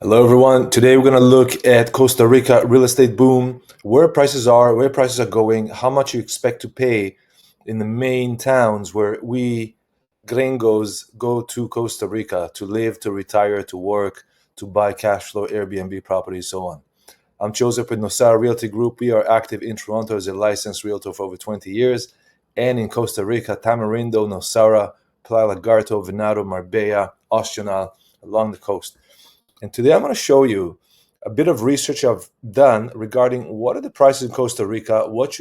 Hello, everyone. Today we're going to look at Costa Rica real estate boom, where prices are going, how much you expect to pay in the main towns where we gringos go to Costa Rica to live, to retire, to work, to buy cash flow, Airbnb properties, so on. I'm Joseph with Nosara Realty Group. We are active in Toronto as a licensed realtor for over 20 years, and in Costa Rica, Tamarindo, Nosara, Playa Lagarto, Venado, Marbella, Ocional, along the coast. And today I'm going to show you a bit of research I've done regarding what are the prices in Costa Rica, what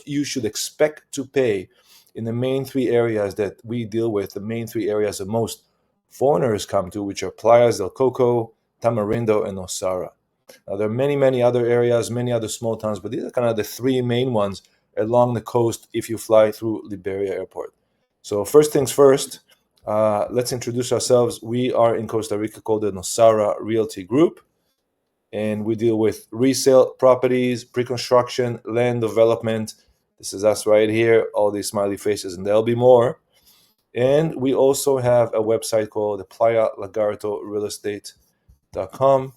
you should expect to pay in the main three areas that we deal with, the main three areas that most foreigners come to, which are Playas del Coco, Tamarindo, and Nosara. Now, there are many, many other areas, many other small towns, but these are kind of the three main ones along the coast if you fly through Liberia Airport. So first things first, let's introduce ourselves. We are in Costa Rica called the Nosara Realty Group, and we deal with resale properties, pre-construction, land development. This is us right here, all these smiley faces, and there'll be more. And we also have a website called the Playa Lagarto Real Estate.com,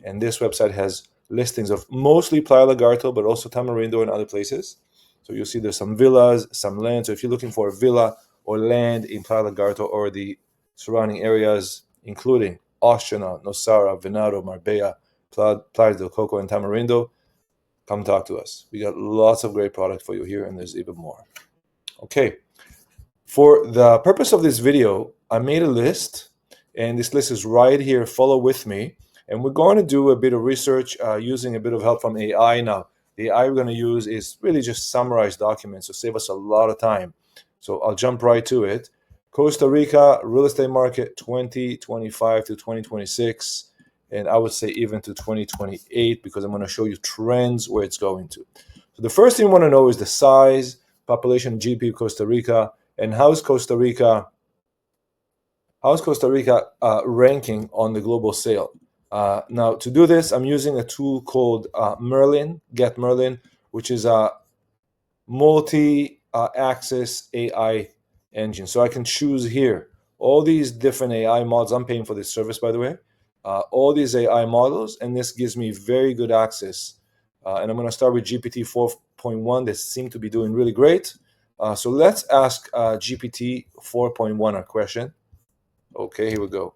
and this website has listings of mostly Playa Lagarto, but also Tamarindo and other places. So you'll see there's some villas, some land. So if you're looking for a villa or land in Playa Lagarto or the surrounding areas, including Oceana, Nosara, Venado, Marbella, Playas del Coco, and Tamarindo, come talk to us. We got lots of great product for you here, and there's even more. Okay, for the purpose of this video, I made a list, and this list is right here. Follow with me, and we're going to do a bit of research using a bit of help from AI. Now, the AI we're going to use is really just summarize documents to save us a lot of time. So I'll jump right to it. Costa Rica real estate market 2025 to 2026, and I would say even to 2028, because I'm going to show you trends where it's going to. So the first thing you want to know is the size, population, GDP of Costa Rica, and how's Costa Rica ranking on the global sale. Now, to do this, I'm using a tool called Merlin, Get Merlin, which is a multi-axis AI engine. So I can choose here all these different AI models. I'm paying for this service, by the way. All these AI models, and this gives me very good access. And I'm going to start with GPT 4.1 that seem to be doing really great. So let's ask GPT 4.1 a question. Okay, here we go.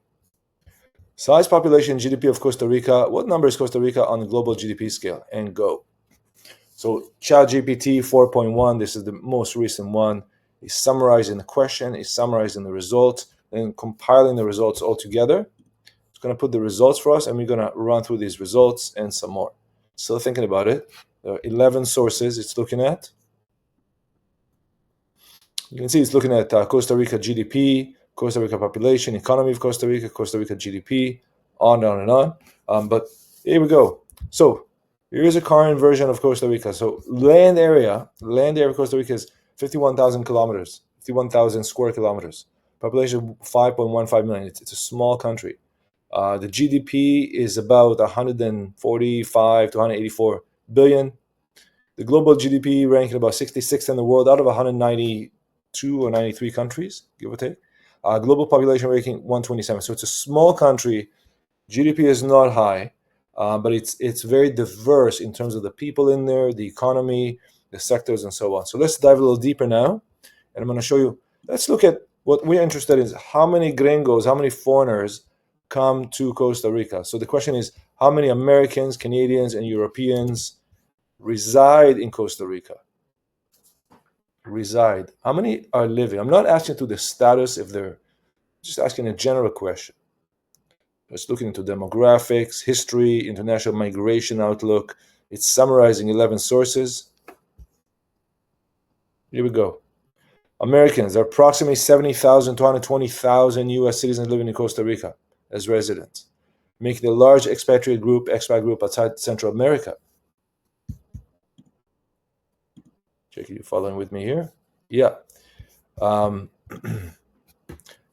Size, population, GDP of Costa Rica. What number is Costa Rica on the global GDP scale? And go. So ChatGPT 4.1, this is the most recent one, is summarizing the question, is summarizing the results, and compiling the results all together. It's going to put the results for us, and we're going to run through these results and some more. Still thinking about it. There are 11 sources it's looking at. You can see it's looking at Costa Rica GDP, Costa Rica population, economy of Costa Rica GDP, on and on. But here we go. So here's a current version of Costa Rica. So land area of Costa Rica is 51,000 kilometers, 51,000 square kilometers. Population 5.15 million. It's a small country. The GDP is about 145 to 184 billion. The global GDP ranking about 66th in the world out of 192 or 93 countries, give or take. Global population ranking 127. So it's a small country. GDP is not high, but it's very diverse in terms of the people in there, the economy, the sectors, and so on. So let's dive a little deeper now, and I'm going to show you. Let's look at what we're interested in: is how many gringos, how many foreigners come to Costa Rica. So the question is, how many Americans, Canadians, and Europeans reside in Costa Rica? Reside. How many are living? I'm not asking to the status if they're just asking a general question. It's looking into demographics, history, international migration outlook. It's summarizing 11 sources. Here we go. Americans, there are approximately 70,000 to 120,000 U.S. citizens living in Costa Rica as residents, making a large expat group outside Central America. Check, you following with me here? Yeah.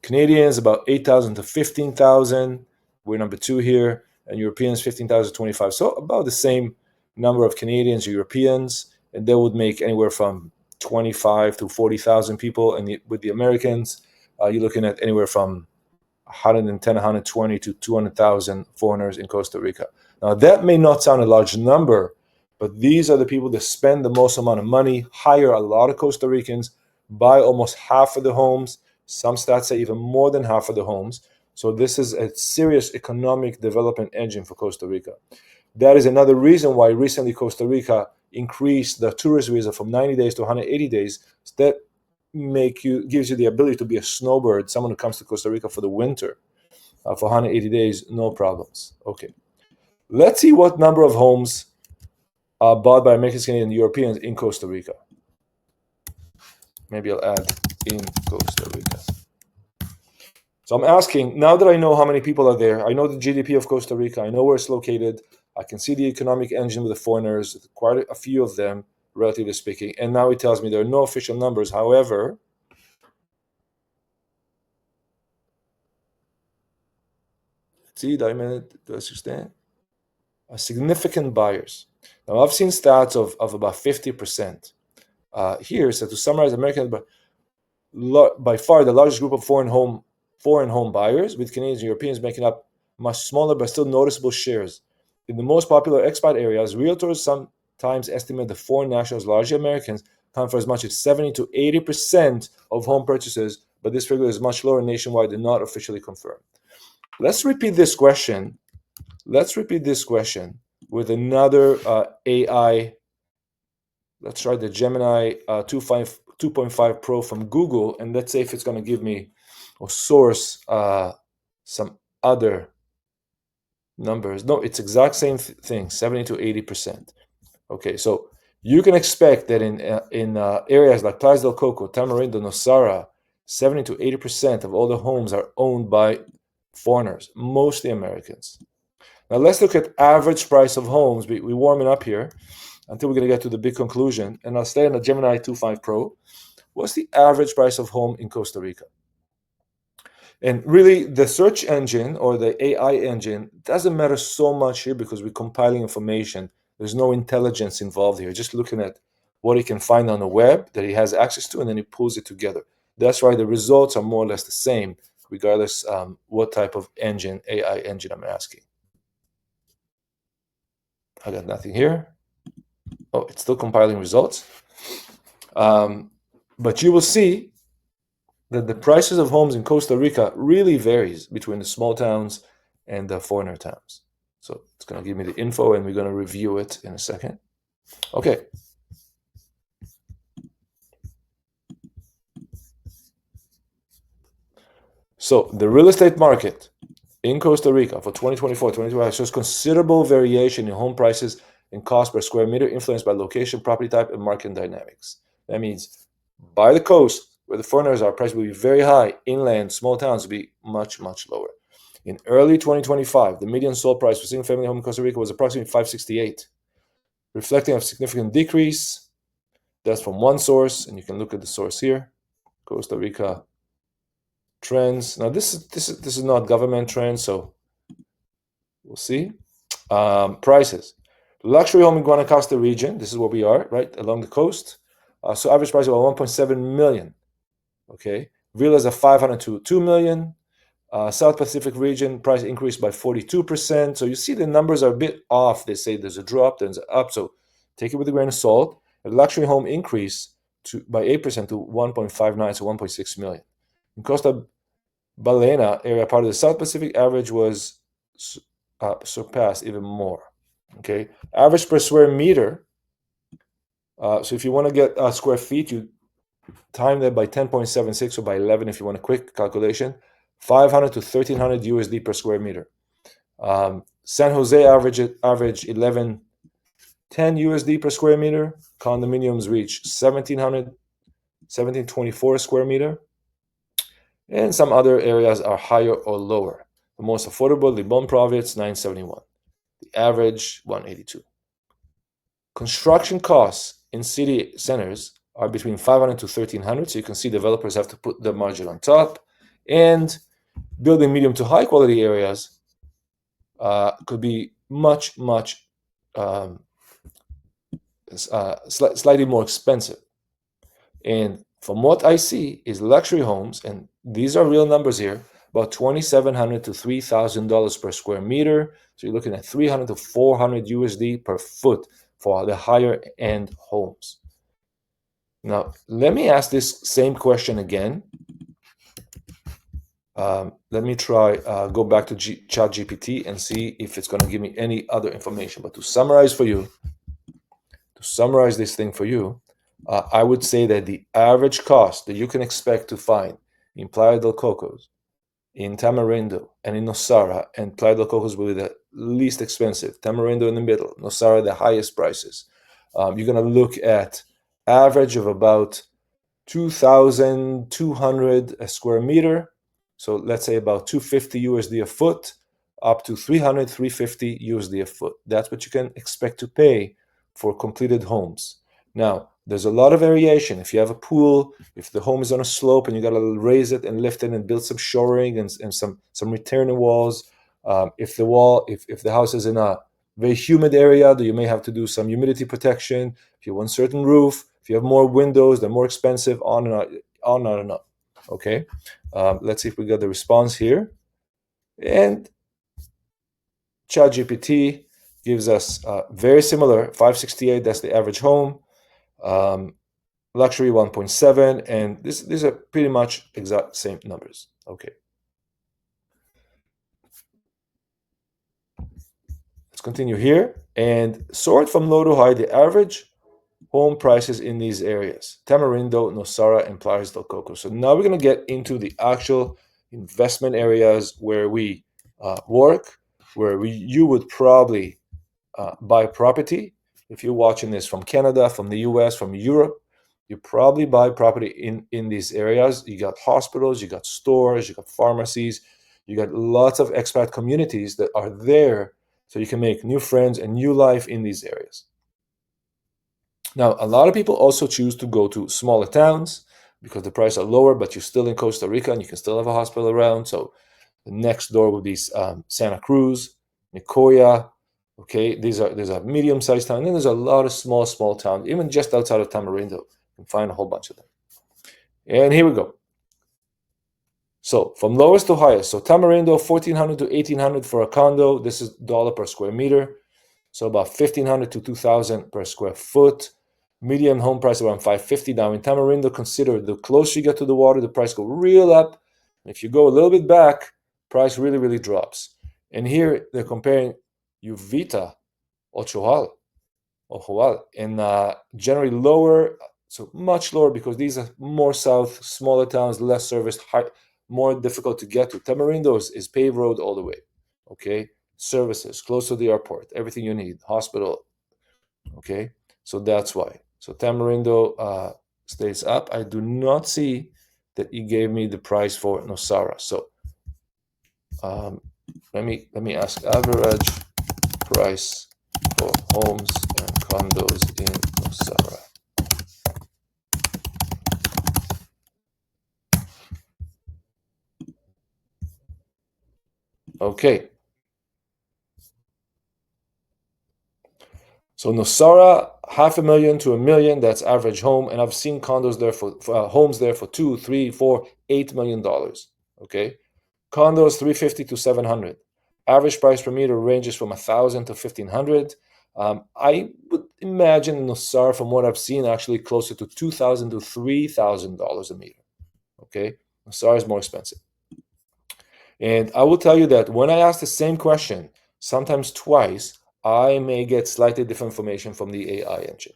Canadians, about 8,000 to 15,000. We're number 2 here. And Europeans, 15,000 to 25. So about the same number of Canadians, Europeans. And that would make anywhere from 25 to 40,000 people. And with the Americans, you're looking at anywhere from 110, 120 to 200,000 foreigners in Costa Rica. Now, that may not sound a large number, but these are the people that spend the most amount of money, hire a lot of Costa Ricans, buy almost half of the homes. Some stats say even more than half of the homes. So this is a serious economic development engine for Costa Rica. That is another reason why recently Costa Rica increased the tourist visa from 90 days to 180 days. That gives you the ability to be a snowbird, someone who comes to Costa Rica for the winter, for 180 days, no problems. Okay, let's see what number of homes are bought by Americans, Canadians, and Europeans in Costa Rica. Maybe I'll add in Costa Rica. So I'm asking, now that I know how many people are there, I know the GDP of Costa Rica, I know where it's located, I can see the economic engine with the foreigners, quite a few of them, relatively speaking, and now it tells me there are no official numbers. However, see, do I understand? Significant buyers. Now, I've seen stats of about 50%. Here, so to summarize, Americans by far the largest group of foreign home buyers, with Canadians and Europeans making up much smaller but still noticeable shares. In the most popular expat areas, realtors sometimes estimate the foreign nationals, largely Americans, account for as much as 70 to 80% of home purchases, but this figure is much lower nationwide and not officially confirmed. Let's repeat this question with another AI. Let's try the Gemini 2.5 Pro from Google, and let's say if it's going to give me or source some other numbers. No, it's exact same thing, 70 to 80%. Okay, so you can expect that in areas like Playas del Coco, Tamarindo, Nosara, 70 to 80% of all the homes are owned by foreigners, mostly Americans. Now let's look at average price of homes. We're warming up here until we're going to get to the big conclusion. And I'll stay on the Gemini 2.5 Pro. What's the average price of home in Costa Rica? And really, the search engine or the AI engine doesn't matter so much here because we're compiling information. There's no intelligence involved here. Just looking at what he can find on the web that he has access to, and then he pulls it together. That's why the results are more or less the same, regardless what type of engine, AI engine I'm asking. I got nothing here. Oh, it's still compiling results. But you will see that the prices of homes in Costa Rica really varies between the small towns and the foreigner towns. So it's going to give me the info, and we're going to review it in a second. Okay. So the real estate market in Costa Rica for 2024-2025 shows considerable variation in home prices and cost per square meter, influenced by location, property type, and market dynamics. That means by the coast, where the foreigners are, prices will be very high. Inland, small towns will be much, much lower. In early 2025, the median sold price for single-family home in Costa Rica was approximately $568, reflecting a significant decrease. That's from one source, and you can look at the source here, Costa Rica trends. Now, this is not government trends, so we'll see. Prices. Luxury home in Guanacaste region. This is where we are, right along the coast. So average price about 1.7 million. Okay, villas are 500 to 2 million. South Pacific region price increased by 42%. So you see the numbers are a bit off. They say there's a drop, there's an up. So take it with a grain of salt. A luxury home increase by 8% to 1.59 to 1.6 million. In Costa Balena area, part of the South Pacific, average was surpassed even more. Okay, average per square meter. So if you want to get square feet, you time that by 10.76 or by 11 if you want a quick calculation. 500 to 1300 USD per square meter. San Jose average 1110 USD per square meter. Condominiums reach 1724 square meter. And some other areas are higher or lower. The most affordable, Limon Province, 971. The average, 182. Construction costs in city centers are between 500 to 1300. So you can see developers have to put the margin on top. And building medium to high quality areas could be much slightly more expensive. And from what I see is luxury homes, and these are real numbers here, about $2,700 to $3,000 per square meter. So you're looking at 300 to 400 USD per foot for the higher end homes. Now, let me ask this same question again. Let me try, go back to ChatGPT and see if it's going to give me any other information. But to summarize this thing for you, I would say that the average cost that you can expect to find in Playa del Cocos, in Tamarindo, and in Nosara, and Playa del Cocos will be the least expensive, Tamarindo in the middle, Nosara the highest prices. You're going to look at average of about 2,200 a square meter. So let's say about 250 USD a foot, up to 300, 350 USD a foot. That's what you can expect to pay for completed homes. Now, there's a lot of variation. If you have a pool, if the home is on a slope and you got to raise it and lift it and build some shoring and some returning walls, if the house is in a very humid area, that you may have to do some humidity protection. If you want certain roof, if you have more windows, they're more expensive, on and on. Okay, let's see if we got the response here. And ChatGPT gives us very similar, 568, that's the average home. Luxury 1.7, and these are pretty much exact same numbers. Okay. Let's continue here and sort from low to high the average home prices in these areas: Tamarindo, Nosara, and Playas del Coco. So now we're going to get into the actual investment areas where we work, where you would probably buy property. If you're watching this from Canada, from the US, from Europe, you probably buy property in these areas. You got hospitals, you got stores, you got pharmacies, you got lots of expat communities that are there, so you can make new friends and new life in these areas. Now, a lot of people also choose to go to smaller towns because the prices are lower, but you're still in Costa Rica and you can still have a hospital around. So the next door would be Santa Cruz, Nicoya. Okay, these are medium-sized towns. And then there's a lot of small towns, even just outside of Tamarindo. You can find a whole bunch of them. And here we go. So from lowest to highest. So Tamarindo, 1,400 to 1,800 for a condo. This is dollar per square meter. So about 1,500 to 2,000 per square foot. Median home price around 550. Now in Tamarindo, consider the closer you get to the water, the price go real up. If you go a little bit back, price really drops. And here they're comparing Uvita, Ochoal, and generally lower, so much lower because these are more south, smaller towns, less serviced, more difficult to get to. Tamarindo is paved road all the way. Okay, services close to the airport, everything you need, hospital. Okay, so that's why. So Tamarindo stays up. I do not see that he gave me the price for Nosara. So let me ask average price for homes and condos in Nosara. Okay. So Nosara, $500,000 to $1 million. That's average home, and I've seen condos there for homes there for $2, $3, $4, $8 million. Okay, condos 350 to 700. Average price per meter ranges from 1,000 to 1,500. I would imagine Nosara, from what I've seen, actually closer to $2,000 to $3,000 a meter. Okay, Nosara is more expensive. And I will tell you that when I ask the same question, sometimes twice, I may get slightly different information from the AI engine.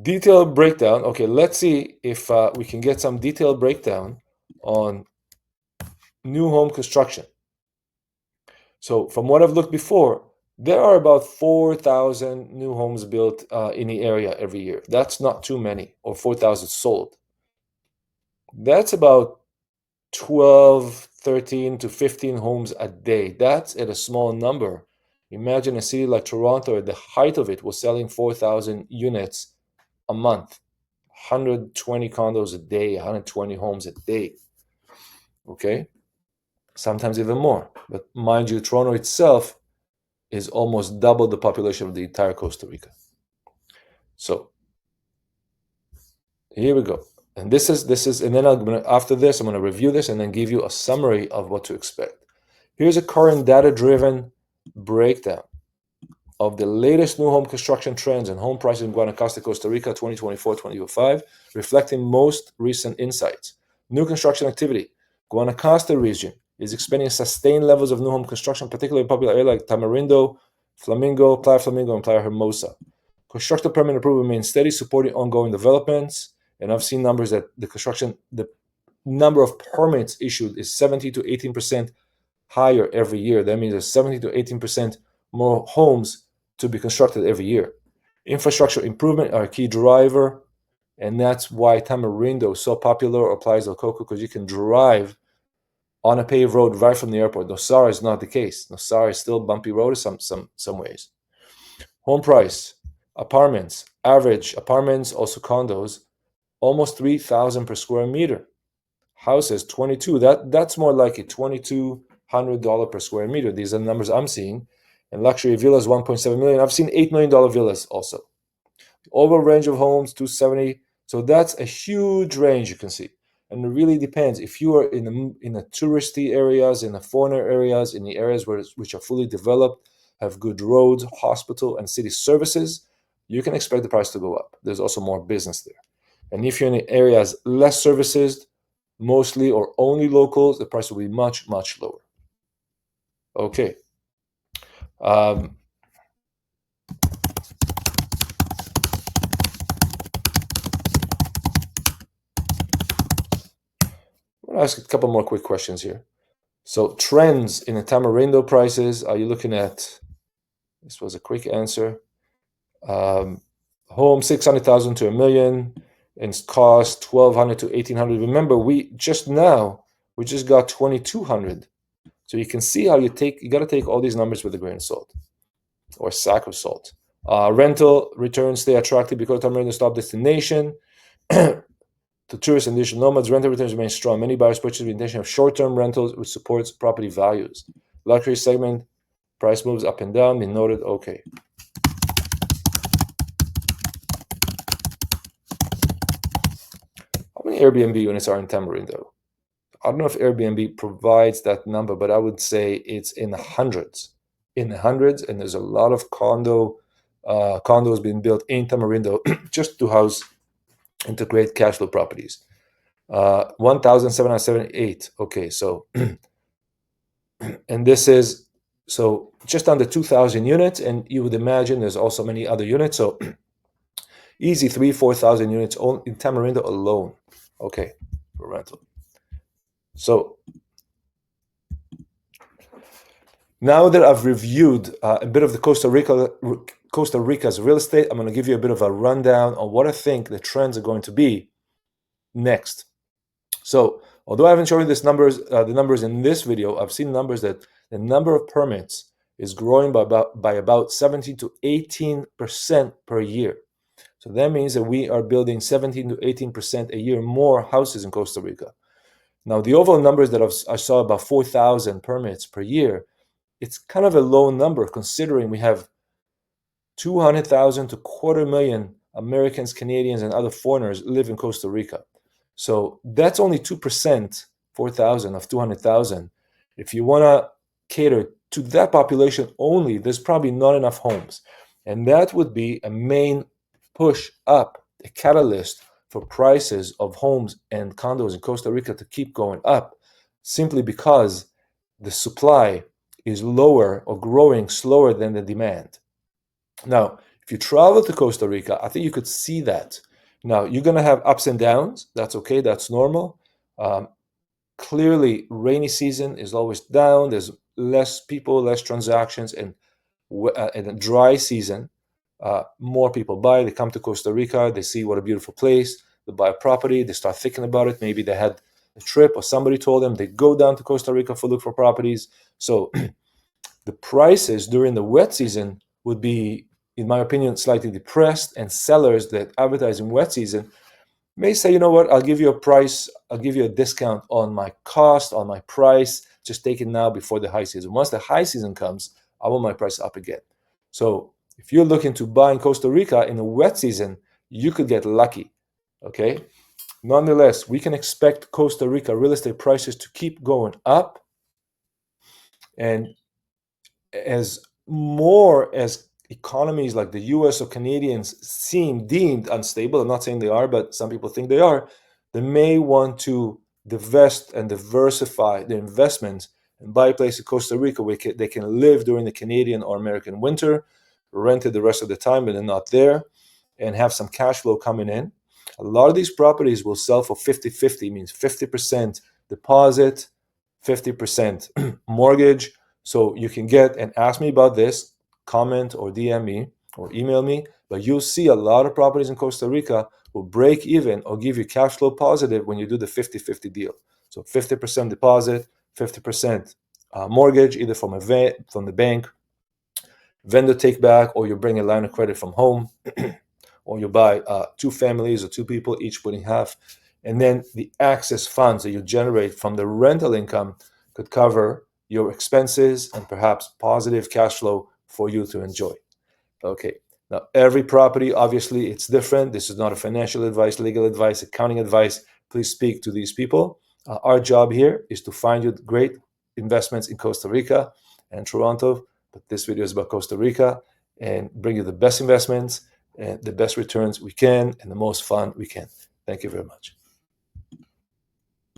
Detailed breakdown. Okay, let's see if we can get some detailed breakdown on new home construction. So from what I've looked before, there are about 4,000 new homes built in the area every year. That's not too many, or 4,000 sold. That's about 12, 13 to 15 homes a day. That's at a small number. Imagine a city like Toronto, at the height of it, was selling 4,000 units a month, 120 condos a day, 120 homes a day. Okay, sometimes even more. But mind you, Toronto itself is almost double the population of the entire Costa Rica. So here we go. And this is, and then after this, I'm gonna review this and then give you a summary of what to expect. Here's a current data-driven breakdown of the latest new home construction trends and home prices in Guanacaste, Costa Rica, 2024-2025, reflecting most recent insights. New construction activity. Guanacaste region is expanding sustained levels of new home construction, particularly in popular areas like Tamarindo, Playa Flamingo, and Playa Hermosa. Constructor permit approval remains steady, supporting ongoing developments. And I've seen numbers that the number of permits issued is 70 to 18% higher every year. That means there's 70 to 18% more homes to be constructed every year. Infrastructure improvement are a key driver, and that's why Tamarindo is so popular, or Playas del Coco, because you can drive on a paved road right from the airport. Nosara is not the case. Nosara is still bumpy road in some ways. Home price, apartments, average apartments, also condos, almost 3,000 per square meter. Houses, 22. That's more like it, $2,200 per square meter. These are the numbers I'm seeing. And luxury villas, 1.7 million. I've seen $8 million villas also. Overall range of homes, 270. So that's a huge range you can see. And it really depends. If you are in the touristy areas, in the foreigner areas, in the areas which are fully developed, have good roads, hospital, and city services, you can expect the price to go up. There's also more business there. And if you're in areas less services, mostly or only locals, the price will be much, much lower. Okay. I'm going to ask a couple more quick questions here. So trends in the Tamarindo prices, are you looking at, this was a quick answer, home 600,000 to $1 million, and cost 1,200 to 1,800. Remember, we just got 2,200. So you can see how you got to take all these numbers with a grain of salt, or a sack of salt. Rental returns stay attractive because Tamarindo is top destination. To tourists and digital nomads, rental returns remain strong. Many buyers purchase with the intention of short-term rentals, which supports property values. Luxury segment, price moves up and down. Be noted. Okay. How many Airbnb units are in Tamarindo? I don't know if Airbnb provides that number, but I would say it's in the hundreds. In the hundreds, and there's a lot of condos being built in Tamarindo just to house and to create cash flow properties. 1,778. Okay, so and this is so just under 2,000 units, and you would imagine there's also many other units. So easy 3,000-4,000 units in Tamarindo alone. Okay, for rental. So now that I've reviewed a bit of the Costa Rica's real estate, I'm going to give you a bit of a rundown on what I think the trends are going to be next. So, although I haven't shown you the numbers in this video, I've seen numbers that the number of permits is growing by about 17 to 18% per year. So that means that we are building 17 to 18% a year more houses in Costa Rica. Now, the overall numbers that I saw, about 4,000 permits per year, it's kind of a low number considering we have 200,000 to 250,000 Americans, Canadians, and other foreigners live in Costa Rica. So that's only 2%, 4,000 of 200,000. If you want to cater to that population only, there's probably not enough homes. And that would be a main push up, a catalyst for prices of homes and condos in Costa Rica to keep going up, simply because the supply is lower or growing slower than the demand. Now, if you travel to Costa Rica, I think you could see that. Now, you're going to have ups and downs. That's okay. That's normal. Clearly, rainy season is always down. There's less people, less transactions, and in a dry season, more people buy. They come to Costa Rica. They see what a beautiful place. They buy a property. They start thinking about it. Maybe they had a trip or somebody told them. They go down to Costa Rica for look for properties. So the prices during the wet season would be, in my opinion, slightly depressed, and sellers that advertise in wet season may say, you know what, I'll give you a price, I'll give you a discount on my cost, on my price, just take it now before the high season. Once the high season comes, I want my price up again. So if you're looking to buy in Costa Rica in the wet season, you could get lucky, okay? Nonetheless, we can expect Costa Rica real estate prices to keep going up. And as more as economies like the US or Canadians seem deemed unstable, I'm not saying they are, but some people think they are, they may want to divest and diversify their investments and buy a place in Costa Rica where they can live during the Canadian or American winter, rent it the rest of the time when they're not there, and have some cash flow coming in. A lot of these properties will sell for 50-50, means 50% deposit, 50% mortgage. So you can get and ask me about this, comment or DM me or email me, but you'll see a lot of properties in Costa Rica will break even or give you cash flow positive when you do the 50-50 deal. So 50% deposit, 50% mortgage, either from from the bank, vendor take back, or you bring a line of credit from home, or you buy two families or two people, each putting half. And then the excess funds that you generate from the rental income could cover your expenses and perhaps positive cash flow for you to enjoy. Okay. Now, every property, obviously, it's different. This is not a financial advice, legal advice, accounting advice. Please speak to these people. Our job here is to find you great investments in Costa Rica and Toronto. But this video is about Costa Rica and bring you the best investments and the best returns we can and the most fun we can. Thank you very much.